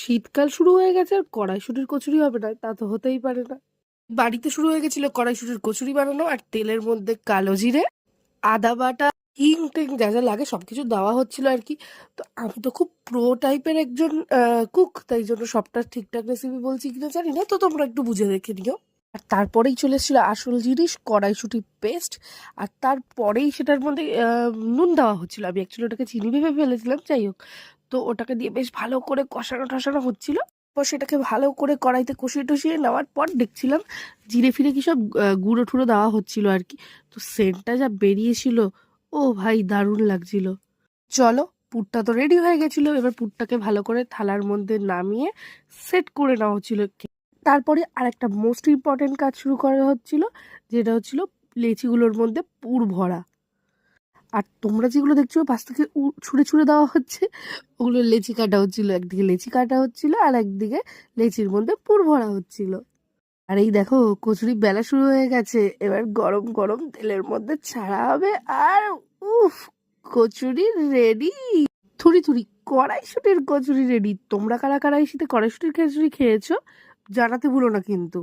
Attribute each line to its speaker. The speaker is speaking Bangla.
Speaker 1: শীতকাল শুরু হয়ে গেছে আর কড়াইশুঁটির কচুরি হবে না, তা তো হতেই পারে না। বাড়িতে শুরু হয়ে গেছিল কড়াইশুঁটির কচুরি বানানো, আর তেলের মধ্যে কালো জিরে, আদা বাটা, হিং টিং যা যা লাগে সবকিছু দেওয়া হচ্ছিল আর কি। তো আমি তো খুব প্রো টাইপের একজন কুক, তাই জন্য সবটা ঠিকঠাক রেসিপি বলছি কিনা জানি না, তো তোমরা একটু বুঝে রেখে নিও। আর তারপরেই চলে এসেছিল আসল জিনিস, কড়াইশুঁটি পেস্ট। আর তারপরেই সেটার মধ্যে নুন দেওয়া হচ্ছিল। আমি অ্যাকচুয়ালি ওটাকে চিনি ভেবে ফেলেছিলাম, যাই হোক। তো ওটাকে দিয়ে বেশ ভালো করে কষানো টষানো হচ্ছিল। পর সেটাকে ভালো করে কড়াইতে কষিয়ে টষিয়ে নেওয়ার পর দেখছিলাম জিরে ফিরে কি সব গুঁড়ো টুড়ো দেওয়া হচ্ছিল আর কি। তো সেন্টটা যা বেরিয়েছিল, ও ভাই দারুণ লাগছিল। চলো, পুরটা তো রেডি হয়ে গেছিল, এবার পুরটাকে ভালো করে থালার মধ্যে নামিয়ে সেট করে নেওয়া হচ্ছিল। তারপরে আরেকটা মোস্ট ইম্পর্টেন্ট কাজ শুরু করা হচ্ছিল, যেটা হচ্ছিল লেচিগুলোর মধ্যে পুর ভরা। আর তোমরা যেগুলো দেখছো পাশ থেকে ছুঁড়ে ছুঁড়ে দেওয়া হচ্ছে, ওগুলো লেচি কাটা হচ্ছিল। একদিকে লেচি কাটা হচ্ছিল আর একদিকে লেচির মধ্যে পুর ভরা হচ্ছিল। আর এই দেখো কচুরি বেলা শুরু হয়ে গেছে, এবার গরম গরম তেলের মধ্যে ছাড়া হবে। আর উফ, কচুরি রেডি। থুড়ি থুড়ি কড়াইশুঁটির কচুরি রেডি। তোমরা কারা কারা এই শীতে কড়াইশুঁটির খিচুড়ি খেয়েছো জানাতে ভুলো না কিন্তু।